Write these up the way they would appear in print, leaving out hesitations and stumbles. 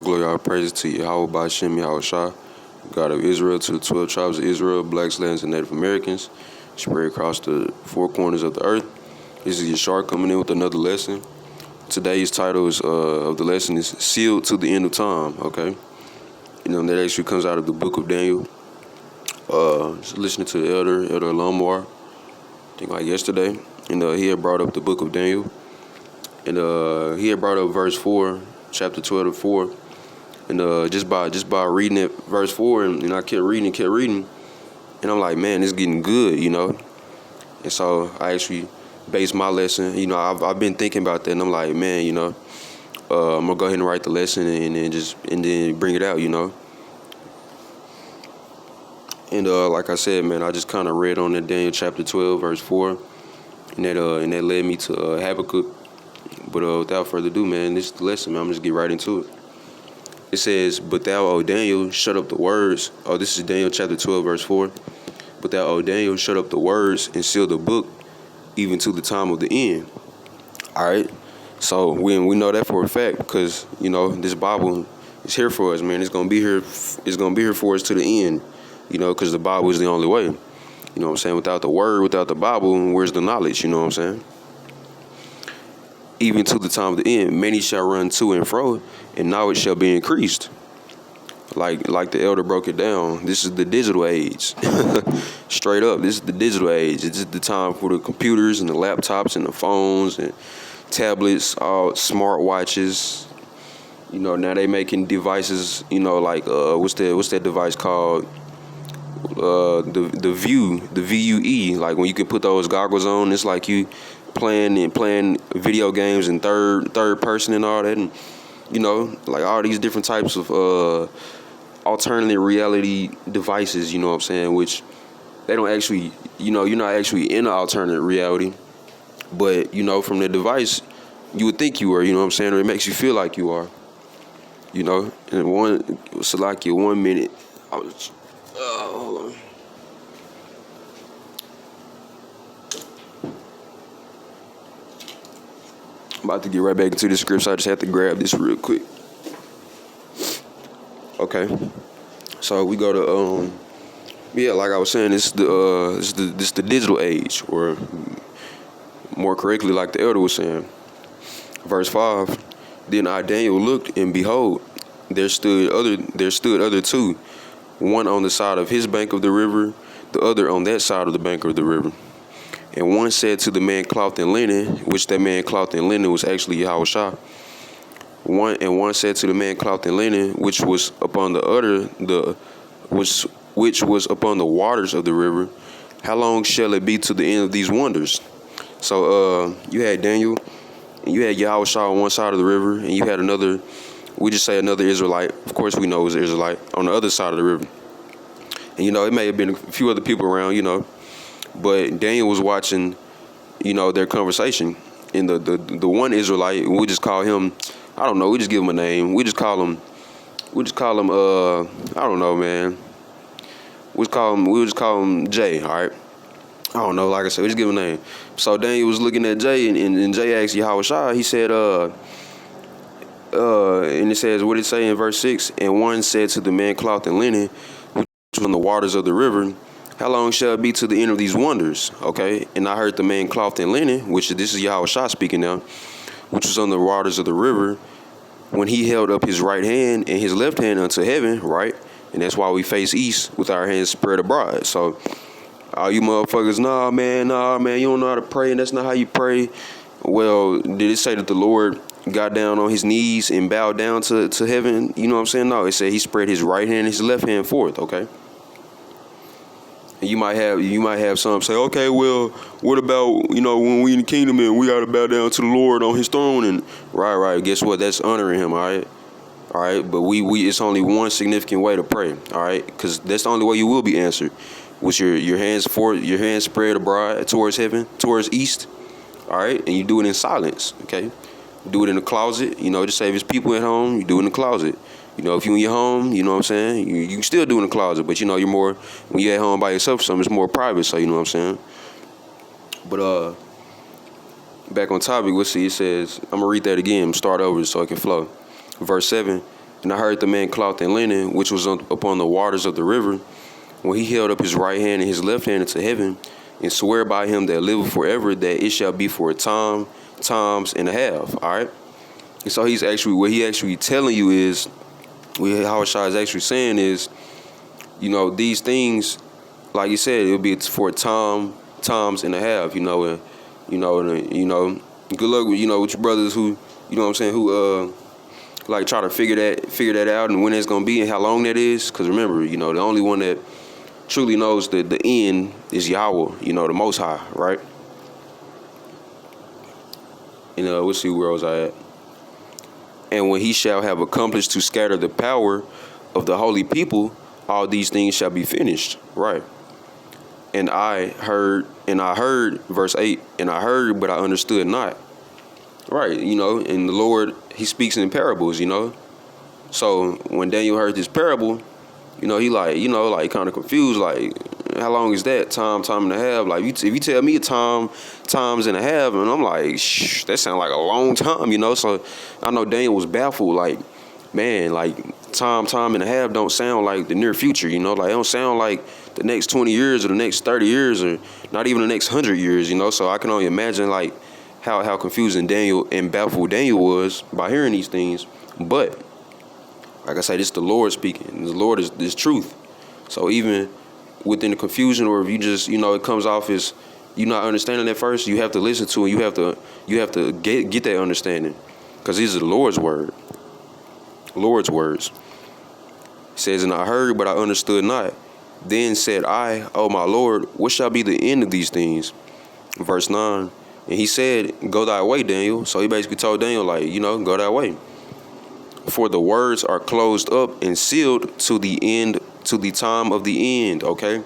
Glory, all praises to Yahweh Ba'Shem Yahushua, God of Israel, to the 12 tribes of Israel, blacks, lands, and Native Americans, spread across the four corners of the earth. This is Yashar coming in with another lesson. Today's title of the lesson is Sealed to the End of Time, okay? That actually comes out of the book of Daniel. Just listening to the Elder Lamar, I think like yesterday, and he had brought up the book of Daniel, and he had brought up verse 4, chapter 12 to 4, and just by reading it, verse 4, and I kept reading, and I'm like, man, it's getting good, and so I actually based my lesson, I've been thinking about that, and I'm like, man, I'm gonna go ahead and write the lesson and then bring it out, And like I said, man, I just kind of read on that Daniel chapter 12, verse 4, and that led me to Habakkuk. But without further ado, man, this is the lesson, man. I'm just get right into it. It says, "But thou, O Daniel, shut up the words." Oh, this is Daniel chapter 12, verse 4. "But thou, O Daniel, shut up the words and seal the book, even to the time of the end." All right. So we know that for a fact because this Bible is here for us, man. It's gonna be here. It's gonna be here for us to the end. Because the Bible is the only way. You know what I'm saying? Without the word, without the Bible, where's the knowledge? You know what I'm saying? "Even to the time of the end, many shall run to and fro, and knowledge shall be increased." Like the elder broke it down. This is the digital age. Straight up, this is the digital age. It's the time for the computers and the laptops and the phones and tablets, all smart watches. Now they making devices. Like what's that device called? The VUE, like when you can put those goggles on, it's like you playing video games in third person and all that, and like all these different types of alternative reality devices, you know what I'm saying, which they don't actually, you're not actually in an alternate reality, but from the device you would think you were, you know what I'm saying, or it makes you feel like you are, and Salakia, 1 minute, hold on. I'm about to get right back into the script, so I just have to grab this real quick. Okay, so we go to like I was saying, this is the digital age, or more correctly, like the elder was saying. Verse 5. "Then I Daniel looked, and behold, there stood other two, one on the side of his bank of the river, the other on that side of the bank of the river. And one said to the man clothed in linen," which that man clothed in linen was actually Yahushua. One said to the man clothed in linen, which was upon which was upon the waters of the river, "How long shall it be to the end of these wonders?" So you had Daniel, and you had Yahushua on one side of the river, and you had another, we just say another Israelite. Of course we know it was an Israelite on the other side of the river. And it may have been a few other people around, but Daniel was watching, their conversation. And the one Israelite, we just call him, I don't know, we just give him a name. We just call him, I don't know, man. We just call him Jay, all right? I don't know, like I said, we just give him a name. So Daniel was looking at Jay, and Jay asked Yahushua, he said, and it says, what did it say in verse 6? "And one said to the man clothed in linen, which was on the waters of the river, How long shall it be to the end of these wonders?" Okay, and I heard the man clothed in linen, this is Yahushua speaking now, which was on the waters of the river, when he held up his right hand and his left hand unto heaven, right? And that's why we face east with our hands spread abroad. So all you motherfuckers, nah man, you don't know how to pray, and that's not how you pray. Well, did it say that the Lord got down on his knees and bowed down to heaven? You know what I'm saying? No, it said he spread his right hand and his left hand forth, okay? And you might have some say, okay, well, what about, when we in the kingdom and we gotta bow down to the Lord on his throne? And right, guess what? That's honoring him, all right? But we it's only one significant way to pray, all right? Because that's the only way you will be answered. With your hands forward, your hands spread abroad towards heaven, towards east, all right? And you do it in silence, okay? Do it in the closet, just say if it's people at home, you do it in the closet. If you in your home, you know what I'm saying, you can still do it in the closet, but you're more, when you're at home by yourself, something it's more private, so you know what I'm saying. But back on topic, let's see, it says, I'm gonna read that again, start over so it can flow. Verse 7, And I heard the man clothed in linen, which was upon the waters of the river, when he held up his right hand and his left hand into heaven, and swear by him that liveth forever, that it shall be for a time, times and a half. All right. And so what he actually telling you is, what Yahushua is actually saying is, these things, like you said, it'll be for a time, times and a half. And good luck with with your brothers who, what I'm saying, who like try to figure that out and when it's gonna be and how long that is. Because remember, the only one that truly knows the end is Yahweh, the Most High, right? We'll see where else I at. And when he shall have accomplished to scatter the power of the holy people, all these things shall be finished, right? And I heard, verse 8, and I heard, but I understood not. Right, and the Lord, he speaks in parables, So when Daniel heard this parable, he kind of confused, like, how long is that? Time and a half. Like, if you tell me a times and a half, and I'm like, that sounds like a long time, So I know Daniel was baffled, like, man, like, time and a half don't sound like the near future, Like, it don't sound like the next 20 years or the next 30 years or not even the next 100 years, So I can only imagine, like, how confusing Daniel and baffled Daniel was by hearing these things. But like I said, it's the Lord speaking. The Lord is truth. So even within the confusion, or if you just it comes off as you're not understanding at first, you have to listen to it. You have to get that understanding, because these are the Lord's words. It says, and I heard, but I understood not. Then said I, O my Lord, what shall be the end of these things? Verse 9. And he said, go thy way, Daniel. So he basically told Daniel, like, go thy way. For the words are closed up and sealed to the end, to the time of the end, okay?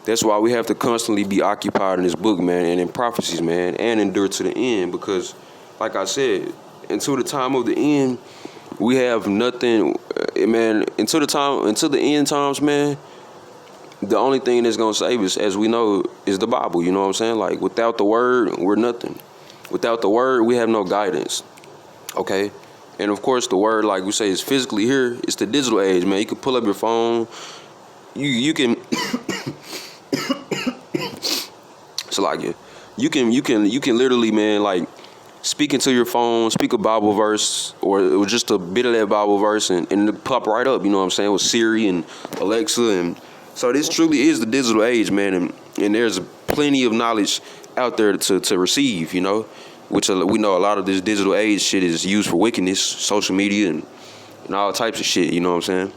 That's why we have to constantly be occupied in this book, man, and in prophecies, man, and endure to the end. Because, like I said, until the time of the end, we have nothing, man, until the end times, man. The only thing that's going to save us, as we know, is the Bible. You know what I'm saying? Like, without the word, we're nothing. Without the word, we have no guidance. Okay? And, of course, the word, like we say, is physically here. It's the digital age, man. You can pull up your phone. You can... So, like, you can literally, man, like, speak into your phone, speak a Bible verse, or just a bit of that Bible verse, and it'll pop right up, you know what I'm saying, with Siri and Alexa. And so this truly is the digital age, man, and there's plenty of knowledge out there to receive, which we know a lot of this digital age shit is used for wickedness, social media, and all types of shit, you know what I'm saying?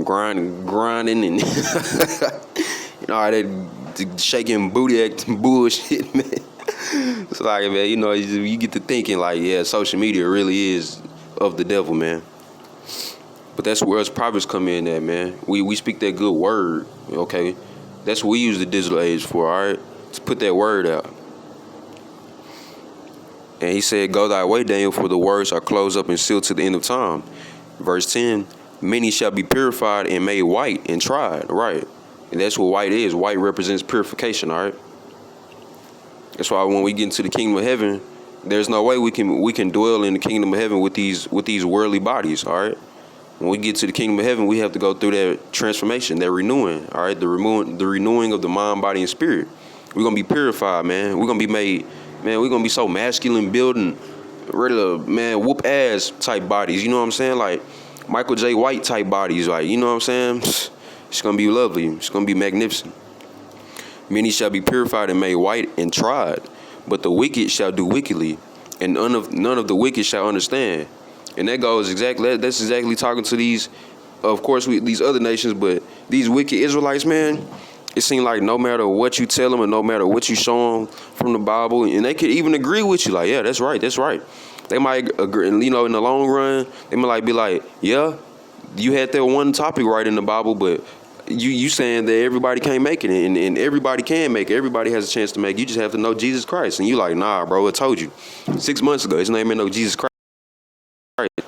Grinding and all that shaking booty act bullshit, man. It's like, man, you get to thinking, like, yeah, social media really is of the devil, man. But that's where us prophets come in at, man. We speak that good word, okay? That's what we use the digital age for, all right? To put that word out. And he said, go thy way, Daniel, for the words are closed up and sealed to the end of time. Verse 10, many shall be purified and made white and tried, right? And that's what white is. White represents purification, all right? That's why when we get into the kingdom of heaven, there's no way we can dwell in the kingdom of heaven with these worldly bodies, all right? When we get to the kingdom of heaven, we have to go through that transformation, that renewing, all right? The renewing of the mind, body, and spirit. We're going to be purified, man. We're going to be made, man, we're going to be so masculine, building, ready to, man, whoop ass type bodies, you know what I'm saying? Like Michael J. White type bodies, like, you know what I'm saying? It's going to be lovely. It's going to be magnificent. Many shall be purified and made white and tried, but the wicked shall do wickedly, and none of the wicked shall understand. And that's exactly talking to these, of course, these other nations, but these wicked Israelites, man, it seems like no matter what you tell them and no matter what you show them from the Bible, and they could even agree with you, like, yeah, that's right. They might agree, in the long run, they might be like, yeah, you had that one topic right in the Bible, but you saying that everybody can't make it, and everybody can make it. Everybody has a chance to make it. You just have to know Jesus Christ. And you like, nah, bro, I told you 6 months ago, his name ain't no Jesus Christ.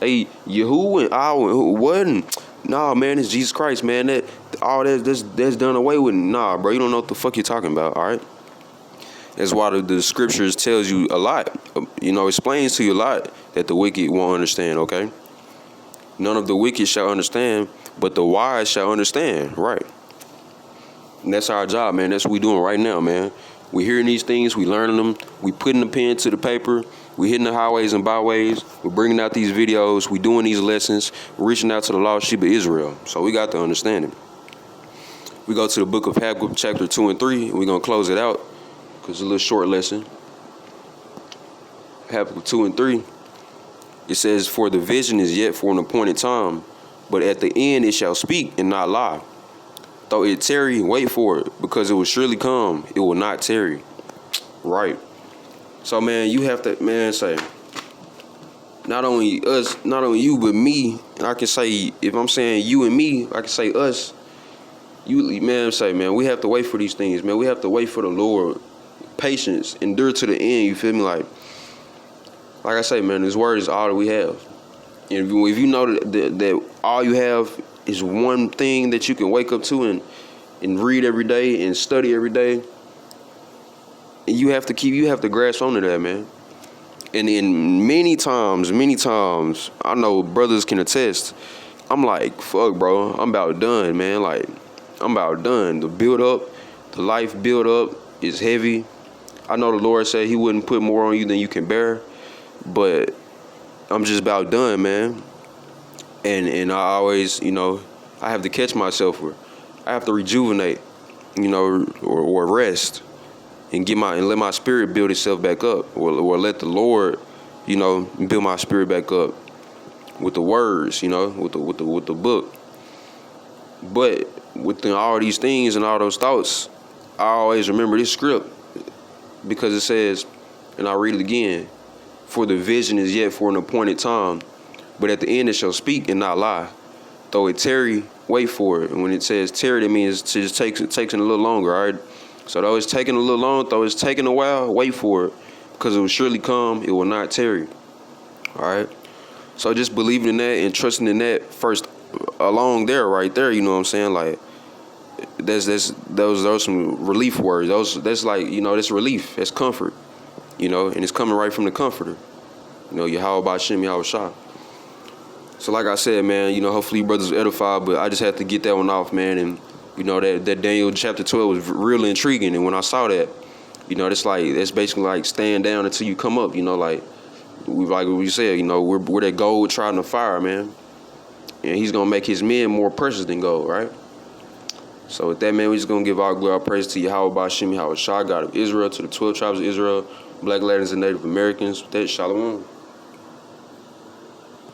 Hey, Yahuwah and who wasn't? Nah, man, it's Jesus Christ, man. That's done away with. Nah, bro, you don't know what the fuck you're talking about, all right? That's why the scriptures tells you a lot, explains to you a lot, that the wicked won't understand, okay? None of the wicked shall understand, but the wise shall understand, right? And that's our job, man. That's what we doing right now, man. We hearing these things, we learning them, we putting the pen to the paper, we hitting the highways and byways, we're bringing out these videos, we doing these lessons, we're reaching out to the lost sheep of Israel. So we got to understand it. We go to the book of Habakkuk, chapter 2 and 3, and we're going to close it out because it's a little short lesson. Habakkuk 2 and 3, it says, "For the vision is yet for an appointed time, but at the end it shall speak and not lie. Though it tarry, wait for it, because it will surely come, it will not tarry." Right. So, man, you have to, man, say, not only us, not only you, but me, and I can say, if I'm saying you and me, I can say us. You, man, say, man, we have to wait for these things, man. We have to wait for the Lord. Patience, endure to the end, you feel me? Like I say, man, His word is all that we have. And if you know that all you have is one thing that you can wake up to and read every day and study every day, and you have to grasp onto that, man. And in many times, I know brothers can attest, I'm like, fuck, bro, I'm about done, man. Like, I'm about done. The life build up is heavy. I know the Lord said He wouldn't put more on you than you can bear, but I'm just about done, man. And I always, I have to catch myself, or I have to rejuvenate, or rest, and let my spirit build itself back up, or let the Lord, build my spirit back up with the words, with the book. But within all these things and all those thoughts, I always remember this script, because it says, and I'll read it again, "For the vision is yet for an appointed time, but at the end it shall speak and not lie. Though it tarry, wait for it." And when it says tarry, that means it just takes a little longer, all right? So though it's taking a little long, though it's taking a while, wait for it, because it will surely come, it will not tarry. All right? So just believing in that and trusting in that first along there, right there, you know what I'm saying? Like, those are some relief words. That's like, that's relief, that's comfort, and it's coming right from the Comforter. Yahweh Ba'Shem, Yahweh Shah. So like I said, man, hopefully you brothers are edified, but I just had to get that one off, man. And, that Daniel chapter 12 was real intriguing. And when I saw that, that's basically like staying down until you come up, like we said, we're that gold tried in the fire, man. And He's going to make His men more precious than gold, right? So with that, man, we just going to give our glory, our praise to Yahweh Ba'Shem, Yahweh Shah, God of Israel, to the 12 tribes of Israel, Black, Latins, and Native Americans. With that, shalom.